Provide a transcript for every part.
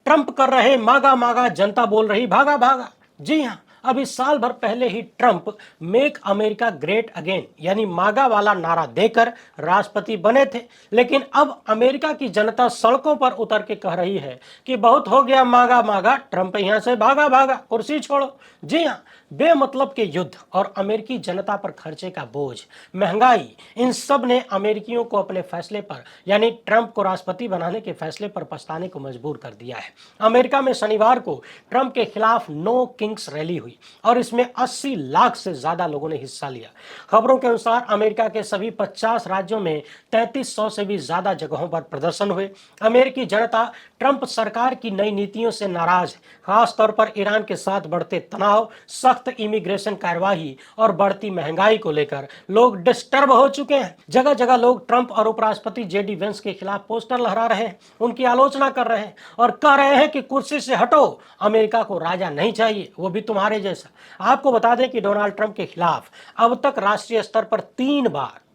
Trump कर रहे मागा मागा, जनता बोल रही भागा भागा। जी हाँ, अभी साल भर पहले ही Trump make America great again यानी मागा वाला नारा देकर राष्ट्रपति बने थे। लेकिन अब अमेरिका की जनता सड़कों पर उतर के कह रही है कि बहुत हो गया मागा मागा, ट्रंप यहां से भागा भागा, कुर्सी छोड़ो। जी हाँ, बेमतलब के युद्ध और अमेरिकी जनता पर खर्चे का बोझ, महंगाई, इन सब ने अमेरिकियों को अपने फैसले पर यानी ट्रंप को राष्ट्रपति बनाने के फैसले पर पछताने को मजबूर कर दिया है। अमेरिका में शनिवार को ट्रंप के खिलाफ नो किंग्स रैली हुई और इसमें 80 लाख से ज्यादा लोगों ने हिस्सा लिया। खबरों के अनुसार अमेरिका के सभी 50 राज्यों में 3300 से भी ज्यादा जगहों पर प्रदर्शन हुए। अमेरिकी जनता ट्रंप सरकार की नई नीतियों से नाराज है, खासतौर पर ईरान के साथ बढ़ते तनाव, सख्त इमिग्रेशन कार्यवाही और बढ़ती महंगाई को लेकर लोग डिस्टर्ब हो चुके हैं। जगह जगह लोग ट्रंप और उपराष्ट्रपति जेडी वेंस के खिलाफ पोस्टर लहरा रहे हैं, उनकी आलोचना कर रहे हैं और कह रहे हैं कि कुर्सी से हटो, अमेरिका को राजा नहीं चाहिए, वो भी तुम्हारे जैसा। आपको बता दें कि डोनाल्ड ट्रंप के खिलाफ अब तक राष्ट्रीय स्तर पर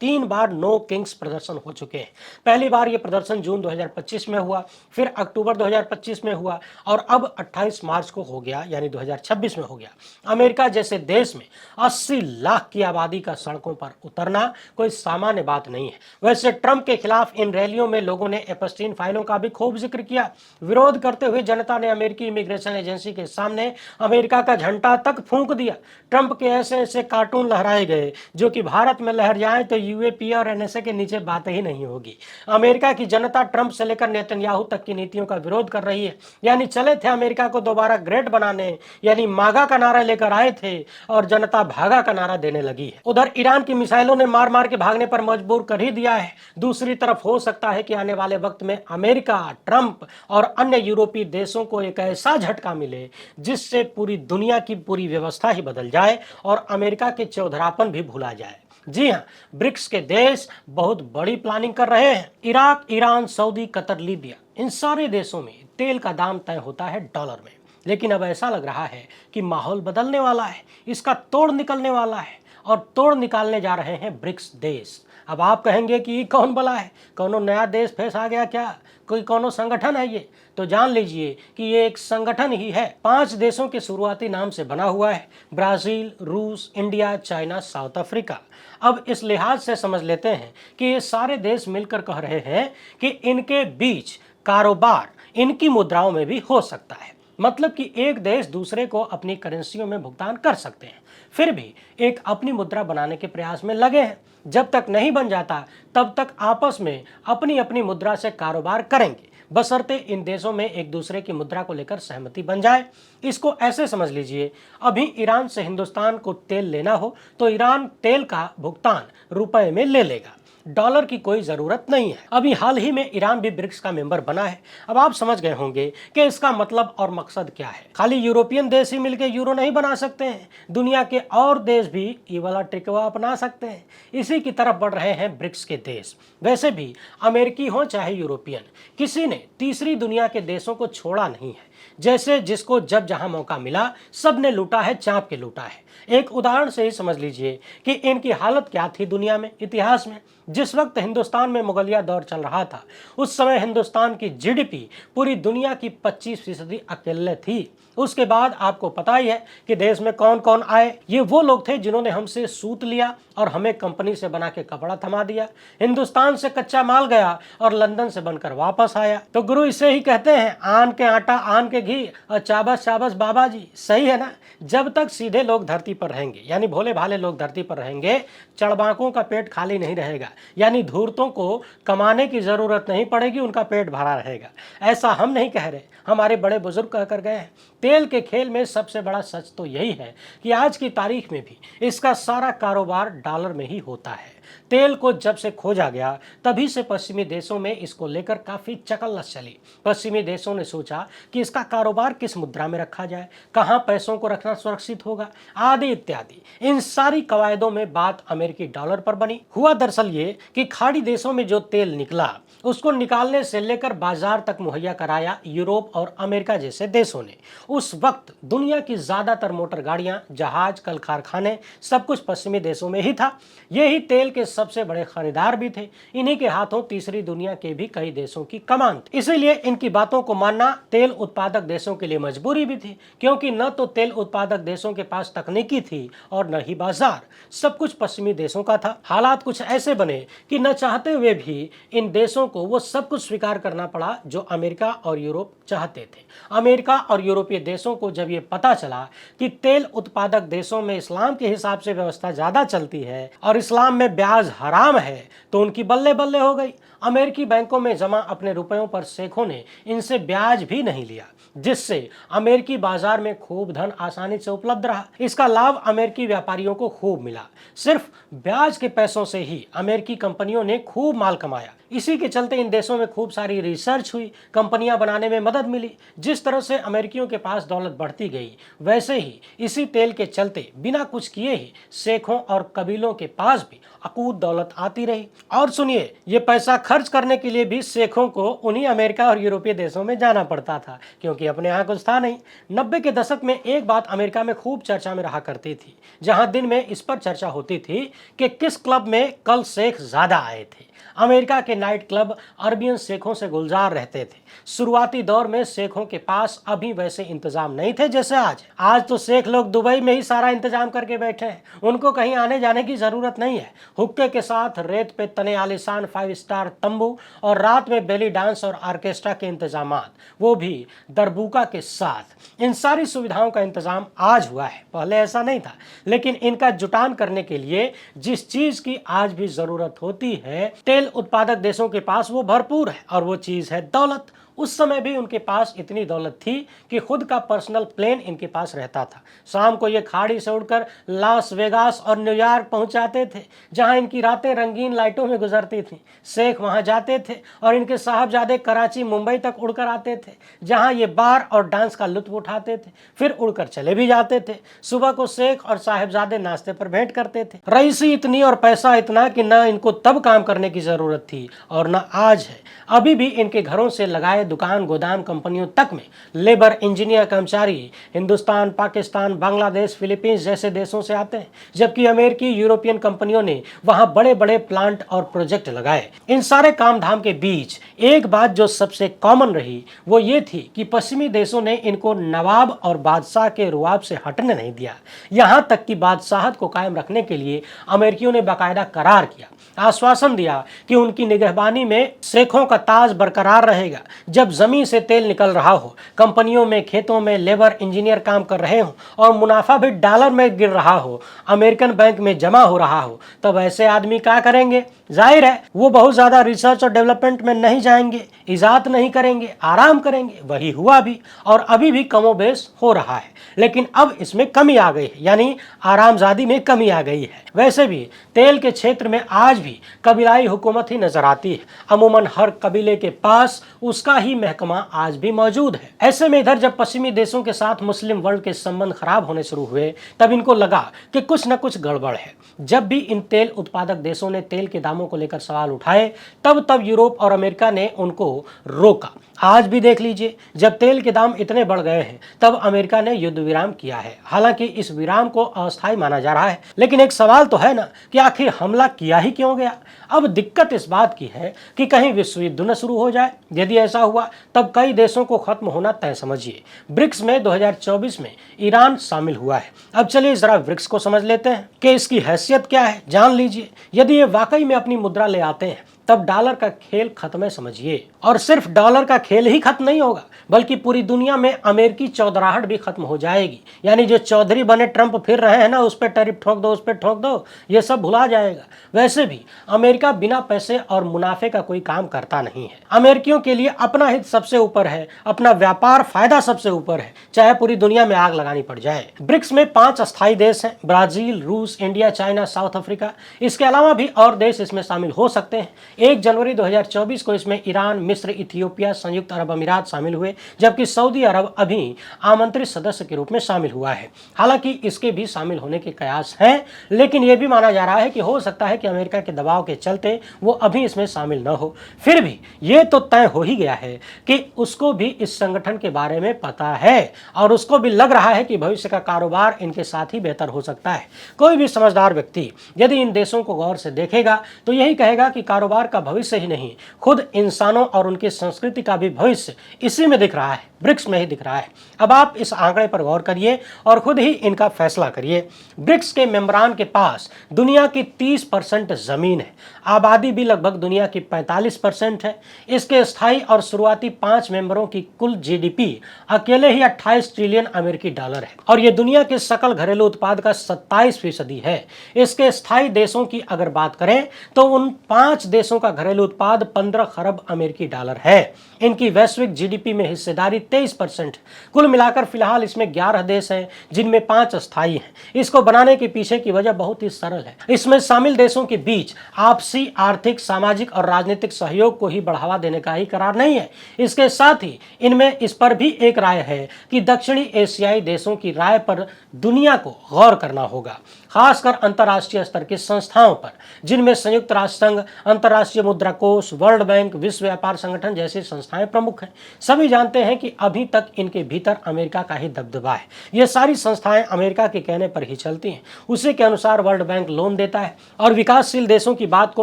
तीन बार नो किंग्स प्रदर्शन हो चुके हैं। पहली बार यह प्रदर्शन जून 2025 में हुआ, फिर अक्टूबर 2025 में हुआ और अब 28 मार्च को हो गया यानी 2026 में हो गया। अमेरिका जैसे देश में 80 लाख की आबादी का सड़कों पर उतरना कोई सामान्य बात नहीं है। वैसे ट्रंप के खिलाफ इन रैलियों में लोगों ने एपस्टीन फाइलों का भी खूब जिक्र किया। विरोध करते हुए जनता ने अमेरिकी इमिग्रेशन एजेंसी के सामने अमेरिका का झंडा तक फूंक दिया। ट्रंप के ऐसे ऐसे कार्टून लहराए गए जो कि भारत में लहर जाए तो यूएपी और एनएसए के नीचे बात ही नहीं होगी। अमेरिका की जनता ट्रंप से लेकर नेतन्याहू तक की नीतियों का विरोध कर रही है। यानी चले थे अमेरिका को दोबारा ग्रेट बनाने, यानी मागा का नारा लेकर आए थे और जनता भागा का नारा देने लगी है। उधर ईरान की मिसाइलों ने मार मार के भागने पर मजबूर कर ही दिया है। दूसरी तरफ हो सकता है कि आने वाले वक्त में अमेरिका, ट्रंप और अन्य यूरोपीय देशों को एक ऐसा झटका मिले जिससे पूरी दुनिया की पूरी व्यवस्था ही बदल जाए और अमेरिका के चौधरापन भी भुला जाए। जी हाँ, ब्रिक्स के देश बहुत बड़ी प्लानिंग कर रहे हैं। Iraq, Iran, Saudi, Qatar, Libya, इन सारे देशों में तेल का दाम तय होता है डॉलर में। लेकिन अब ऐसा लग रहा है कि माहौल बदलने वाला है, इसका तोड़ निकलने वाला है और तोड़ निकालने जा रहे हैं ब्रिक्स देश। अब आप कहेंगे कि कौन भला है, कौनो नया देश फेस आ गया क्या, कोई कौनो संगठन है ये? तो जान लीजिए कि ये एक संगठन ही है। 5 देशों के शुरुआती नाम से बना हुआ है: ब्राजील, रूस, इंडिया, चाइना, साउथ अफ्रीका। अब इस लिहाज से समझ लेते हैं कि ये सारे देश मिलकर कह रहे हैं कि इनके बीच कारोबार इनकी मुद्राओं में भी हो सकता है। मतलब कि एक देश दूसरे को अपनी करेंसियों में भुगतान कर सकते हैं। फिर भी एक अपनी मुद्रा बनाने के प्रयास में लगे हैं। जब तक नहीं बन जाता तब तक आपस में अपनी अपनी मुद्रा से कारोबार करेंगे, बशर्ते इन देशों में एक दूसरे की मुद्रा को लेकर सहमति बन जाए। इसको ऐसे समझ लीजिए, अभी ईरान से हिंदुस्तान को तेल लेना हो तो ईरान तेल का भुगतान रुपए में ले लेगा, डॉलर की कोई जरूरत नहीं है। अभी हाल ही में ईरान भी ब्रिक्स का मेंबर बना है। अब आप समझ गए होंगे कि इसका मतलब और मकसद क्या है। खाली यूरोपियन देश ही मिलकर यूरो नहीं बना सकते हैं, दुनिया के और देश भी ये वाला ट्रिकवा अपना सकते हैं। इसी की तरफ बढ़ रहे हैं ब्रिक्स के देश। वैसे भी अमेरिकी हो चाहे यूरोपियन, किसी ने तीसरी दुनिया के देशों को छोड़ा नहीं है। जैसे जिसको जब जहां मौका मिला सब ने लूटा है, चाप के लूटा है। एक उदाहरण से ही समझ लीजिए कि इनकी हालत क्या थी दुनिया में, इतिहास में। जिस वक्त हिंदुस्तान में मुगलिया दौर चल रहा था उस समय हिंदुस्तान की जीडीपी पूरी दुनिया की 25% अकेले थी। उसके बाद आपको पता ही है कि देश में कौन कौन आए। ये वो लोग थे जिन्होंने हमसे सूत लिया और हमें कंपनी से बना के कपड़ा थमा दिया। हिंदुस्तान से कच्चा माल गया और लंदन से बनकर वापस आया। तो गुरु इसे ही कहते हैं, आन के आटा आन के घी और चाबस चाबस बाबा जी। सही है ना? जब तक सीधे लोग धरती पर रहेंगे, यानी भोले भाले लोग धरती पर रहेंगे, चड़बाकों का पेट खाली नहीं रहेगा। यानी धूर्तों को कमाने की जरूरत नहीं पड़ेगी, उनका पेट भरा रहेगा। ऐसा हम नहीं कह रहे, हमारे बड़े बुजुर्ग कह कर गए हैं। तेल के खेल में सबसे बड़ा सच तो यही है कि आज की तारीख में भी इसका सारा कारोबार डॉलर में ही होता है। तेल को जब से खोजा गया तभी से पश्चिमी देशों में इसको लेकर काफी चकल्लस चली। पश्चिमी देशों ने सोचा कि इसका कारोबार किस मुद्रा में रखा जाए, कहां पैसों को रखना सुरक्षित होगा, आदि इत्यादि। इन सारी कवायदों में बात अमेरिकी डॉलर पर बनी। हुआ दरअसल ये कि खाड़ी देशों में जो तेल निकला उसको निकालने से लेकर बाजार तक मुहैया कराया यूरोप और अमेरिका जैसे देशों ने। उस वक्त दुनिया की ज्यादातर मोटर गाड़ियां, जहाज, कल कारखाने सब कुछ पश्चिमी देशों में ही था। ये ही तेल के सबसे बड़े खरीदार भी थे। इन्हीं के हाथों तीसरी दुनिया के भी कई देशों की कमान थी। इसीलिए इनकी बातों को मानना तेल उत्पादक देशों के लिए मजबूरी भी थी, क्योंकि न तो तेल उत्पादक देशों के पास तकनीकी थी और न ही बाजार। सब कुछ पश्चिमी देशों का था। हालात कुछ ऐसे बने कि न चाहते हुए भी इन देशों को वो सब कुछ स्वीकार करना पड़ा जो अमेरिका और यूरोप चाहते थे। अमेरिका और यूरोपीय देशों को जब ये पता चला कि तेल उत्पादक देशों में इस्लाम के हिसाब से व्यवस्था ज्यादा चलती है और इस्लाम में ब्याज हराम है, तो उनकी बल्ले बल्ले हो गई। अमेरिकी बैंकों में जमा अपने रुपयों पर शेखों ने इनसे ब्याज भी नहीं लिया, जिससे अमेरिकी बाजार में खूब धन आसानी से उपलब्ध रहा। इसका लाभ अमेरिकी व्यापारियों को खूब मिला। सिर्फ ब्याज के पैसों से ही अमेरिकी कंपनियों ने खूब माल कमाया। इसी के चलते इन देशों में खूब सारी रिसर्च हुई, कंपनियां बनाने में मदद मिली। जिस तरह से अमेरिकियों के पास दौलत बढ़ती गई, वैसे ही इसी तेल के चलते बिना कुछ किए ही शेखों और कबीलों के पास भी अकूत दौलत आती रही। और सुनिए, ये पैसा खर्च करने के लिए भी शेखों को उन्हीं अमेरिका और यूरोपीय देशों में जाना पड़ता था, क्योंकि अपने यहाँ कुछ था नहीं। 90 के दशक में एक बात अमेरिका में खूब चर्चा में रहा करती थी, जहां दिन में इस पर चर्चा होती थी कि किस क्लब में कल शेख ज्यादा आए थे। अमेरिका के नाइट क्लब अरबियन शेखों से गुलजार रहते थे। शुरुआती दौर में शेखों के पास अभी वैसे इंतजाम नहीं थे जैसे आज तो शेख लोग दुबई में ही सारा इंतजाम करके बैठे हैं। उनको कहीं आने जाने की जरूरत नहीं है। हुक्के के साथ रेत पे तने आलीशान 5 स्टार तंबू और रात में बेली डांस और ऑर्केस्ट्रा के इंतजामात, वो भी दरबूका के साथ। इन सारी सुविधाओं का इंतजाम आज हुआ है, पहले ऐसा नहीं था। लेकिन इनका जुटान करने के लिए जिस चीज की आज भी जरूरत होती है, तेल उत्पादक देशों के पास वो भरपूर है, और वो चीज है दौलत। उस समय भी उनके पास इतनी दौलत थी कि खुद का पर्सनल प्लेन इनके पास रहता था। शाम को ये खाड़ी से उड़कर लास वेगास और न्यूयॉर्क पहुंच जाते थे, जहां इनकी रातें रंगीन लाइटों में गुजरती थीं। शेख वहां जाते थे और इनके साहबजादे कराची, मुंबई तक उड़कर आते थे, जहां ये बार और डांस का लुत्फ उठाते थे, फिर उड़कर चले भी जाते थे। सुबह को शेख और साहबजादे नाश्ते पर भेंट करते थे। रईसी इतनी और पैसा इतना कि न इनको तब काम करने की जरूरत थी और न आज है। अभी भी इनके घरों से लगाए दुकान, गोदाम, कंपनियों तक में लेबर, इंजीनियर, कर्मचारी हिंदुस्तान, पाकिस्तान, बांग्लादेश, फिलीपींस जैसे देशों से आते हैं, जबकि अमेरिकी, यूरोपियन कंपनियों ने वहां बड़े बड़े प्लांट और प्रोजेक्ट लगाए। इन सारे काम धाम के बीच एक बात जो सबसे कॉमन रही, वो ये थी कि पश्चिमी देशों ने इनको नवाब और बादशाह के रुआब से हटने नहीं दिया। यहां तक कि बादशाहत को कायम रखने के लिए अमेरिकियों ने बाकायदा करार किया, आश्वासन दिया कि उनकी निगहबानी में शेखों का ताज बरकरार रहेगा। जब जमीन से तेल निकल रहा हो, कंपनियों में, खेतों में लेबर, इंजीनियर काम कर रहे हो और मुनाफा भी डॉलर में गिर रहा हो, अमेरिकन बैंक में जमा हो रहा हो, तब ऐसे आदमी क्या करेंगे? जाहिर है वो बहुत ज्यादा रिसर्च और डेवलपमेंट में नहीं जाएंगे, इजाद नहीं करेंगे, आराम करेंगे। वही हुआ भी और अभी भी कमोबेश हो रहा है। लेकिन अब इसमें कमी आ गई है, यानी आरामजादी में कमी आ गई है। वैसे भी तेल के क्षेत्र में आज भी कबीलाई हुकूमत ही नजर आती है। अमूमन हर कबीले के पास उसका ही महकमा आज भी मौजूद है। ऐसे में इधर जब पश्चिमी देशों के साथ मुस्लिम वर्ल्ड के संबंध खराब होने शुरू हुए, तब इनको लगा कि कुछ न कुछ गड़बड़ है। जब भी इन तेल उत्पादक देशों ने तेल के दामों को लेकर सवाल उठाए, तब यूरोप और अमेरिका ने उनको रोका। आज भी देख लीजिए, जब तेल के दाम इतने बढ़ गए हैं, तब अमेरिका ने युद्ध विराम किया है। हालांकि इस विराम को अस्थायी माना जा रहा है, लेकिन एक सवाल तो है ना कि आखिर हमला किया ही क्यों गया? अब दिक्कत इस बात की है कि कहीं विश्व युद्ध न शुरू हो जाए। यदि ऐसा हुआ तब कई देशों को खत्म होना तय समझिए। ब्रिक्स में 2024 में ईरान शामिल हुआ है। अब चलिए जरा ब्रिक्स को समझ लेते हैं कि इसकी हैसियत क्या है, जान लीजिए। यदि ये वाकई में अपनी मुद्रा ले आते हैं, तब डॉलर का खेल खत्म है समझिए। और सिर्फ डॉलर का खेल ही खत्म नहीं होगा, बल्कि पूरी दुनिया में अमेरिकी चौधराहट भी खत्म हो जाएगी। यानी जो चौधरी बने ट्रंप फिर रहे हैं ना, उस पर टैरिफ ठोक दो, उस पर ठोक दो, ये सब भुला जाएगा। वैसे भी अमेरिका बिना पैसे और मुनाफे का कोई काम करता नहीं है। अमेरिकियों के लिए अपना हित सबसे ऊपर है, अपना व्यापार फायदा सबसे ऊपर है, चाहे पूरी दुनिया में आग लगानी पड़ जाए। ब्रिक्स में 5 अस्थायी देश हैं: ब्राजील, रूस, इंडिया, चाइना, साउथ अफ्रीका। इसके अलावा भी और देश इसमें शामिल हो सकते हैं। 1 जनवरी 2024 को इसमें ईरान, मिस्र, इथियोपिया, संयुक्त अरब अमीरात शामिल हुए, जबकि सऊदी अरब अभी आमंत्रित सदस्य के रूप में शामिल हुआ है। हालांकि इसके भी शामिल होने के कयास हैं, लेकिन यह भी माना जा रहा है कि हो सकता है कि अमेरिका के दबाव के चलते वो अभी इसमें शामिल न हो। फिर भी ये तो तय हो ही गया है कि उसको भी इस संगठन के बारे में पता है और उसको भी लग रहा है कि भविष्य का कारोबार इनके साथ ही बेहतर हो सकता है। कोई भी समझदार व्यक्ति यदि इन देशों को गौर से देखेगा तो यही कहेगा कि कारोबार का भविष्य ही नहीं, खुद इंसानों और उनकी संस्कृति का भी भविष्य इसी में दिख रहा है, ब्रिक्स में ही दिख रहा है। अब आप इस आंकड़े पर गौर करिए और खुद ही इनका फैसला करिए। ब्रिक्स के मेंबरान के पास दुनिया की 30% जमीन है, आबादी भी लगभग दुनिया की 45% है। इसके स्थायी और शुरुआती 5 मेंबरों की कुल जीडीपी अकेले ही 28 ट्रिलियन अमेरिकी डॉलर है और ये दुनिया के सकल घरेलू उत्पाद का 27% है। इसके स्थायी देशों की अगर बात करें तो उन 5 देशों का घरेलू उत्पाद 15 खरब अमेरिकी डॉलर है। इनकी वैश्विक जीडीपी में हिस्सेदारी 23%। कुल मिलाकर फिलहाल इसमें 11 देश हैं, जिनमें 5 अस्थायी हैं। इसको बनाने के पीछे की वजह बहुत ही सरल है। इसमें शामिल देशों के बीच आपसी आर्थिक, सामाजिक और राजनीतिक सहयोग को ही बढ़ावा देने का ही करार नहीं है। इसके साथ ही इनमें इस पर भी एक राय है कि दक्षिणी एशियाई देशों की राय पर दुनिया को गौर करना होगा, खासकर अंतर्राष्ट्रीय स्तर की संस्थाओं पर, जिनमें संयुक्त राष्ट्र संघ, अंतर्राष्ट्रीय मुद्रा कोष, वर्ल्ड बैंक, विश्व व्यापार संगठन जैसी संस्थाएं प्रमुख हैं। सभी जानते हैं कि अभी तक इनके भीतर अमेरिका का ही दबदबा है। ये सारी संस्थाएं अमेरिका के कहने पर ही चलती हैं। उसी के अनुसार वर्ल्ड बैंक लोन देता है और विकासशील देशों की बात को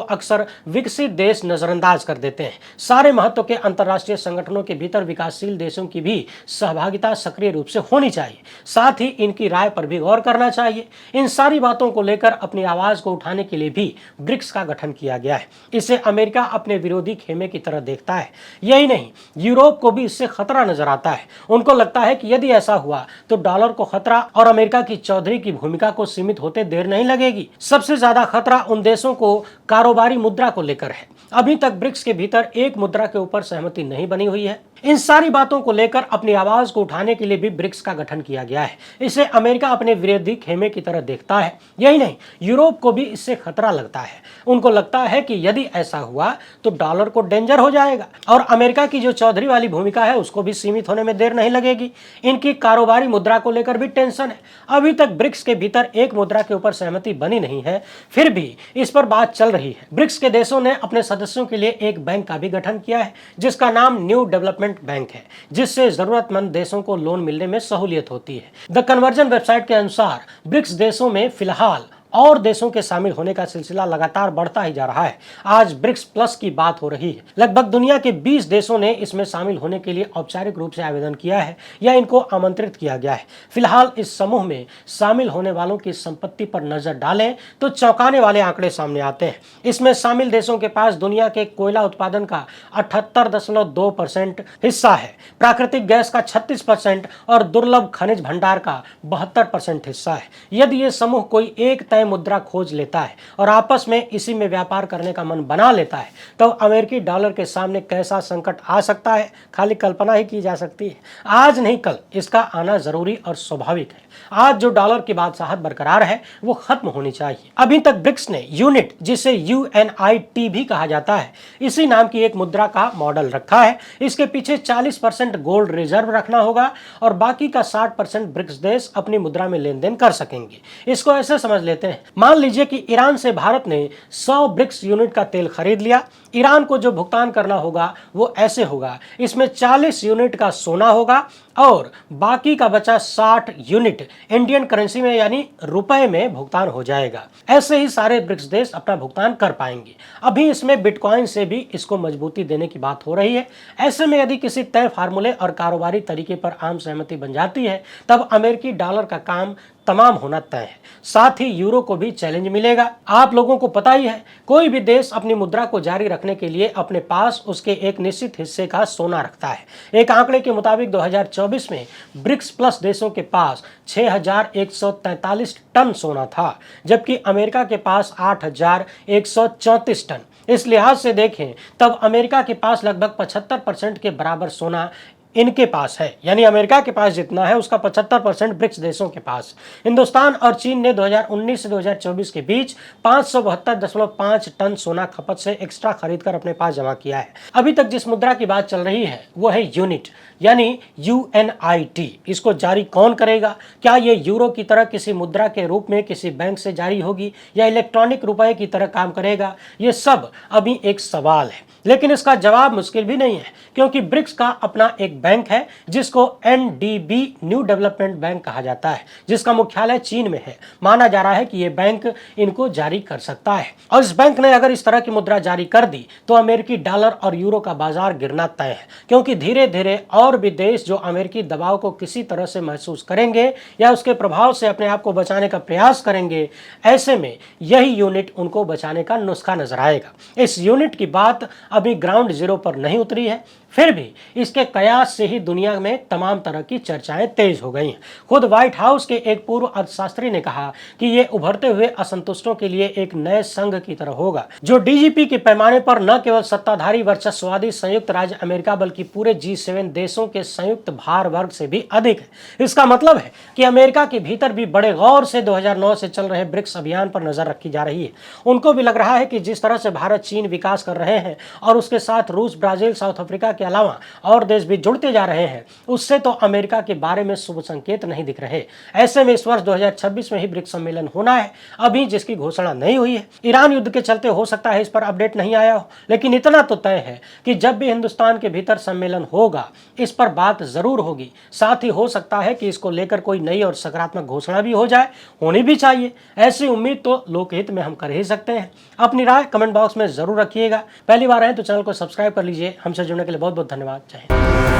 अक्सर विकसित देश नजरअंदाज कर देते हैं। सारे महत्व के अंतर्राष्ट्रीय संगठनों के भीतर विकासशील देशों की भी सहभागिता सक्रिय रूप से होनी चाहिए। साथ ही इनकी राय पर भी गौर करना चाहिए। इन सारी बातों को लेकर अपनी आवाज को उठाने के लिए भी ब्रिक्स का गठन किया गया है। इसे अमेरिका अपने विरोधी खेमे की तरह देखता है। यही नहीं, यूरोप को भी इससे खतरा नजर आता है। उनको लगता है कि यदि ऐसा हुआ तो डॉलर को खतरा और अमेरिका की चौधरी की भूमिका को सीमित होते देर नहीं लगेगी। सबसे ज्यादा खतरा उन देशों को कारोबारी मुद्रा को लेकर है। अभी तक ब्रिक्स के भीतर एक मुद्रा के ऊपर सहमति नहीं बनी हुई है। इन सारी बातों को लेकर अपनी आवाज को उठाने के लिए भी ब्रिक्स का गठन किया गया है। इसे अमेरिका अपने विरोधी खेमे की तरह देखता है। यही नहीं, यूरोप को भी इससे खतरा लगता है। उनको लगता है कि यदि ऐसा हुआ तो डॉलर को डेंजर हो जाएगा और अमेरिका की जो चौधरी वाली भूमिका है उसको भी सीमित होने में देर नहीं लगेगी। इनकी कारोबारी मुद्रा को लेकर भी टेंशन है। अभी तक ब्रिक्स के भीतर एक मुद्रा के ऊपर सहमति बनी नहीं है, फिर भी इस पर बात चल रही है। ब्रिक्स के देशों ने अपने सदस्यों के लिए एक बैंक का भी गठन किया है, जिसका नाम न्यू डेवलपमेंट बैंक है, जिससे जरूरतमंद देशों को लोन मिलने में सहूलियत होती है। द कन्वर्जन वेबसाइट के अनुसार ब्रिक्स देशों में फिलहाल और देशों के शामिल होने का सिलसिला लगातार बढ़ता ही जा रहा है। आज ब्रिक्स प्लस की बात हो रही है। लगभग दुनिया के 20 देशों ने इसमें शामिल होने के लिए औपचारिक रूप से आवेदन किया है या इनको आमंत्रित किया गया है। फिलहाल इस समूह में शामिल होने वालों की संपत्ति पर नजर डालें तो चौंकाने वाले आंकड़े सामने आते हैं। इसमें शामिल देशों के पास दुनिया के कोयला उत्पादन का 78.2% हिस्सा है, प्राकृतिक गैस का 36% और दुर्लभ खनिज भंडार का 72% हिस्सा है। यदि ये समूह कोई एक मुद्रा खोज लेता है और आपस में इसी में व्यापार करने का मन बना लेता है तो अमेरिकी डॉलर के सामने कैसा संकट आ सकता है, खाली कल्पना ही की जा सकती है। आज नहीं कल इसका आना जरूरी और स्वाभाविक है। आज जो डॉलर की बादशाहत बरकरार है वो खत्म होनी चाहिए। अभी तक ब्रिक्स ने यूनिट, जिसे UNIT भी कहा जाता है, इसी नाम की एक मुद्रा का मॉडल रखा है। इसके पीछे 40% गोल्ड रिजर्व रखना होगा और बाकी का 60% ब्रिक्स देश अपनी मुद्रा में लेन देन कर सकेंगे। इसको ऐसे समझ लेते हैं, मान लीजिए कि ईरान से भारत ने 100 ब्रिक्स यूनिट का तेल खरीद लिया। ईरान को जो भुगतान करना होगा वो ऐसे होगा, इसमें 40 यूनिट का सोना होगा और बाकी का बचा 60 यूनिट इंडियन करेंसी में यानी रुपए में भुगतान हो जाएगा। ऐसे ही सारे ब्रिक्स देश अपना भुगतान कर पाएंगे। अभी इसमें बिटकॉइन से भी इसको मजबूती देने की बात हो रही है। ऐसे में यदि किसी तय फार्मूले और कारोबारी तरीके पर आम सहमति बन जाती है तब अमेरिकी डॉलर का काम तमाम होना तय है। साथ ही यूरो को भी चैलेंज मिलेगा। आप लोगों को पता ही है, कोई भी देश अपनी मुद्रा को जारी रखने के लिए अपने पास उसके एक निश्चित हिस्से का सोना रखता है। एक आंकड़े के मुताबिक 2024 में ब्रिक्स प्लस देशों के पास 6143 टन सोना था, जबकि अमेरिका के पास 8134 टन। इस लिहाज से देखें तब अमेरिका के पास लगभग 75% के बराबर सोना इनके पास है, यानी अमेरिका के पास जितना है उसका 75% ब्रिक्स देशों के पास। हिंदुस्तान और चीन ने 2019 से 2024 के बीच 572.5 टन सोना खपत से एक्स्ट्रा खरीदकर अपने पास जमा किया है। अभी तक जिस मुद्रा की बात चल रही है वो है यूनिट, यानी UNIT। इसको जारी कौन करेगा? क्या ये यूरो की तरह किसी मुद्रा के रूप में किसी बैंक से जारी होगी या इलेक्ट्रॉनिक रुपए की तरह काम करेगा? ये सब अभी एक सवाल है, लेकिन इसका जवाब मुश्किल भी नहीं है, क्योंकि ब्रिक्स का अपना एक बैंक है जिसको NDB न्यू डेवलपमेंट बैंक कहा जाता है, जिसका मुख्यालय चीन में है। माना जा रहा है कि यह बैंक इनको जारी कर सकता है, और इस बैंक ने अगर इस तरह की मुद्रा जारी कर दी तो अमेरिकी डॉलर और यूरो का बाजार गिरना तय है, क्योंकि धीरे धीरे और भी देश जो अमेरिकी दबाव को किसी तरह से महसूस करेंगे या उसके प्रभाव से अपने आप को बचाने का प्रयास करेंगे, ऐसे में यही यूनिट उनको बचाने का नुस्खा नजर आएगा। इस यूनिट की बात अभी ग्राउंड जीरो पर नहीं उतरी है, फिर भी इसके कयास से ही दुनिया में तमाम तरह की चर्चाएं तेज हो गई हैं। खुद व्हाइट हाउस के एक पूर्व अर्थशास्त्री ने कहा कि ये उभरते हुए असंतुष्टों के लिए एक नए संघ की तरह होगा, जो DGP के पैमाने पर न केवल सत्ताधारी वर्चस्ववादी संयुक्त राज्य अमेरिका बल्कि पूरे G7 देशों के संयुक्त भार वर्ग से भी अधिक है। इसका मतलब है कि अमेरिका के भीतर भी बड़े गौर से 2009 से चल रहे ब्रिक्स अभियान पर नजर रखी जा रही है। उनको भी लग रहा है कि जिस तरह से भारत चीन विकास कर रहे हैं और उसके साथ रूस, ब्राजील, साउथ अफ्रीका के अलावा और देश भी जुड़ते जा रहे हैं, उससे तो अमेरिका के बारे में शुभ संकेत नहीं दिख रहे। ऐसे में इस वर्ष 2026 में ही ब्रिक्स सम्मेलन होना है, अभी जिसकी घोषणा नहीं हुई है। ईरान युद्ध के चलते हो सकता है इस पर अपडेट नहीं आया हो, लेकिन इतना तो तय है कि जब भी हिंदुस्तान के भीतर सम्मेलन होगा इस पर बात जरूर होगी। साथ ही हो सकता है कि इसको लेकर कोई नई और सकारात्मक घोषणा भी हो जाए, होनी भी चाहिए। ऐसी उम्मीद तो लोकहित में हम कर ही सकते हैं। अपनी राय कमेंट बॉक्स में जरूर रखिएगा। पहली बार है तो चैनल को सब्सक्राइब कर लीजिए। हमसे जुड़ने के लिए बहुत बहुत धन्यवाद। जय हिंद।